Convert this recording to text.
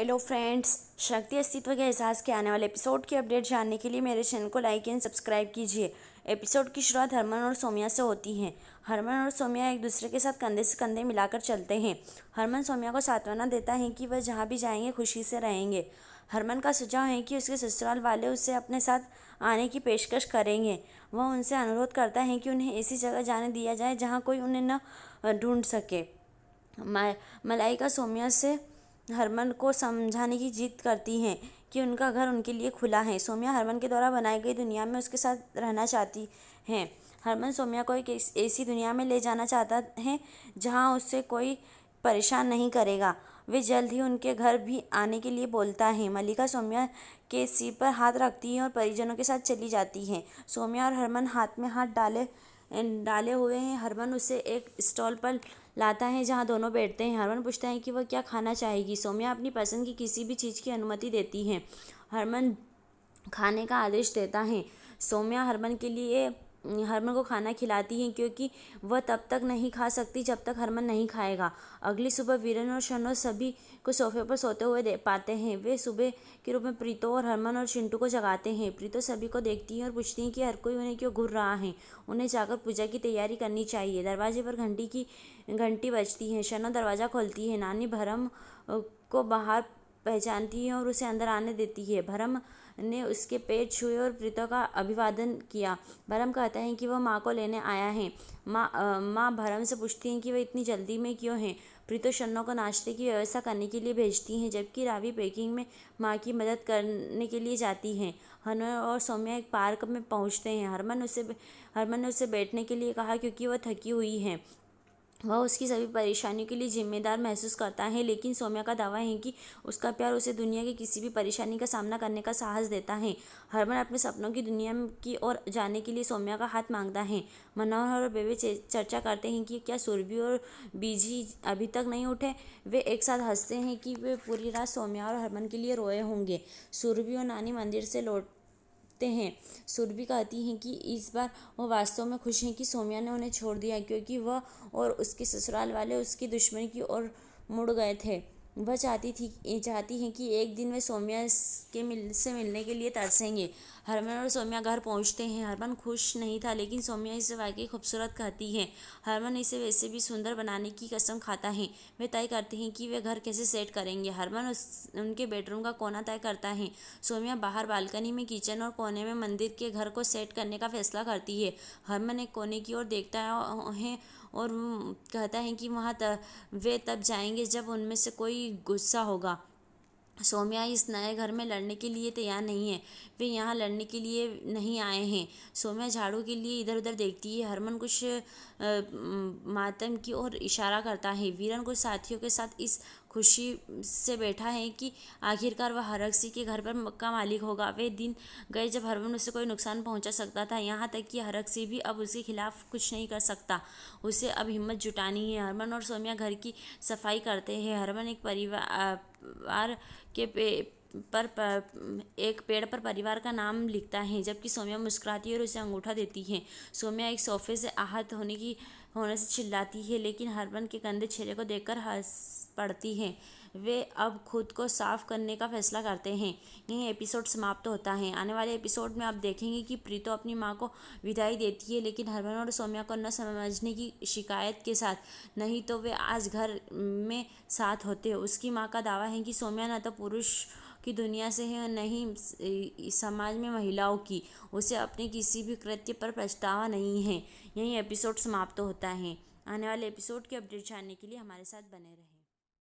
Hello friends, शक्ति अस्तित्व के एहसास के आने वाले एपिसोड की अपडेट जानने के लिए मेरे चैनल को लाइक एंड सब्सक्राइब कीजिए। एपिसोड की शुरुआत हरमन और सोमिया से होती है। हरमन और सोमिया एक दूसरे के साथ कंधे से कंधे मिलाकर चलते हैं। हरमन सोमिया को सांत्वना देता है कि वह जहाँ भी जाएंगे खुशी से रहेंगे। हरमन का सुझाव है कि उसके ससुराल वाले उसे अपने साथ आने की पेशकश करेंगे। वह उनसे अनुरोध करता है कि उन्हें ऐसी जगह जाने दिया जाए जहाँ कोई उन्हें न ढूंढ सके। मलाइका सोमिया से हरमन को समझाने की जिद करती हैं कि उनका घर उनके लिए खुला है। सोमिया हरमन के द्वारा बनाई गई दुनिया में उसके साथ रहना चाहती हैं। हरमन सोमिया को एक ऐसी दुनिया में ले जाना चाहता है जहां उससे कोई परेशान नहीं करेगा। वे जल्द ही उनके घर भी आने के लिए बोलता है। मलिका सोमिया के सिर पर हाथ रखती है और परिजनों के साथ चली जाती है। सोमिया और हरमन हाथ में हाथ डाले हुए हैं। हरमन उसे एक स्टॉल पर लाता है जहां दोनों बैठते हैं। हरमन पूछता है कि वह क्या खाना चाहेगी। सोमिया अपनी पसंद की किसी भी चीज़ की अनुमति देती है। हरमन खाने का आदेश देता है। सोमिया हरमन को खाना खिलाती है क्योंकि वह तब तक नहीं खा सकती जब तक हरमन नहीं खाएगा। अगली सुबह वीरन और शनो सभी को सोफे पर सोते हुए पाते हैं। वे सुबह के रूप में प्रीतो और हरमन और चिंटू को जगाते हैं। प्रीतो सभी को देखती है और पूछती है कि हर कोई उन्हें क्यों घूर रहा है। उन्हें जाकर पूजा की तैयारी करनी चाहिए। दरवाजे पर घंटी बजती है। शनो दरवाज़ा खोलती है। नानी भरम को बाहर पहचानती है और उसे अंदर आने देती है। भरम ने उसके पैर छुए और प्रीतो का अभिवादन किया। भरम कहता है कि वह माँ को लेने आया है। माँ भरम से पूछती हैं कि वह इतनी जल्दी में क्यों है। प्रीतो शन्नो को नाश्ते की व्यवस्था करने के लिए भेजती हैं, जबकि रावी पैकिंग में माँ की मदद करने के लिए जाती हैं। हरमन और सोम्या एक पार्क में पहुँचते हैं। हरमन ने उसे बैठने के लिए कहा क्योंकि वह थकी हुई है। वह उसकी सभी परेशानियों के लिए जिम्मेदार महसूस करता है, लेकिन सोम्या का दावा है कि उसका प्यार उसे दुनिया की किसी भी परेशानी का सामना करने का साहस देता है। हरमन अपने सपनों की दुनिया की ओर जाने के लिए सोम्या का हाथ मांगता है। मनोहर और बेबी चर्चा करते हैं कि क्या सुरभि और बीजी अभी तक नहीं उठे। वे एक साथ हंसते हैं कि वे पूरी रात सोम्या और हरमन के लिए रोए होंगे। सुरभि और नानी मंदिर से हैं। सुरभि कहती हैं कि इस बार वो वास्तव में खुश हैं कि सोम्या ने उन्हें छोड़ दिया, क्योंकि वह और उसके ससुराल वाले उसकी दुश्मनी की ओर मुड़ गए थे। वह चाहती हैं कि एक दिन वे सोम्या से मिलने के लिए तरसेंगे। हरमन और सोम्या घर पहुंचते हैं। हरमन खुश नहीं था, लेकिन सोम्या इसे वाकई खूबसूरत कहती है। हरमन इसे वैसे भी सुंदर बनाने की कसम खाता है। वे तय करते हैं कि वे घर कैसे सेट करेंगे। हरमन उनके बेडरूम का कोना तय करता है। सोम्या बाहर बालकनी में किचन और कोने में मंदिर के घर को सेट करने का फैसला करती है। हरमन एक कोने की ओर देखता है और कहता है कि वे तब जाएंगे जब उनमें से कोई गुस्सा होगा। सोम्या इस नए घर में लड़ने के लिए तैयार नहीं है। वे यहाँ लड़ने के लिए नहीं आए हैं। सोम्या झाड़ू के लिए इधर उधर देखती है। हरमन कुछ मातम की ओर इशारा करता है। वीरन कुछ साथियों के साथ इस खुशी से बैठा है कि आखिरकार वह हरक के घर पर का मालिक होगा। वे दिन गए जब हरमन उसे कोई नुकसान पहुंचा सकता था, यहाँ तक कि हरक भी अब उसके खिलाफ कुछ नहीं कर सकता। उसे अब हिम्मत जुटानी है। हरमन और सोम्या घर की सफाई करते हैं। हरमन एक परिवार के एक पेड़ पर परिवार का नाम लिखता है, जबकि सोम्या मुस्कुराती है और उसे अंगूठा देती है। सोम्या एक सोफे से आहत होने से चिल्लाती है, लेकिन हरमन के गंदे चेहरे को देखकर हंस पड़ती है। वे अब खुद को साफ करने का फैसला करते हैं। यही एपिसोड समाप्त होता है। आने वाले एपिसोड में आप देखेंगे कि प्रीतो अपनी माँ को विदाई देती है, लेकिन हरमन और सोम्या को न समझने की शिकायत के साथ, नहीं तो वे आज घर में साथ होते। उसकी माँ का दावा है कि सोम्या न तो पुरुष की दुनिया से है और न ही समाज में महिलाओं की। उसे अपने किसी भी कृत्य पर पछतावा नहीं है। यही एपिसोड समाप्त होता है। आने वाले एपिसोड की अपडेट जानने के लिए हमारे साथ बने रहें।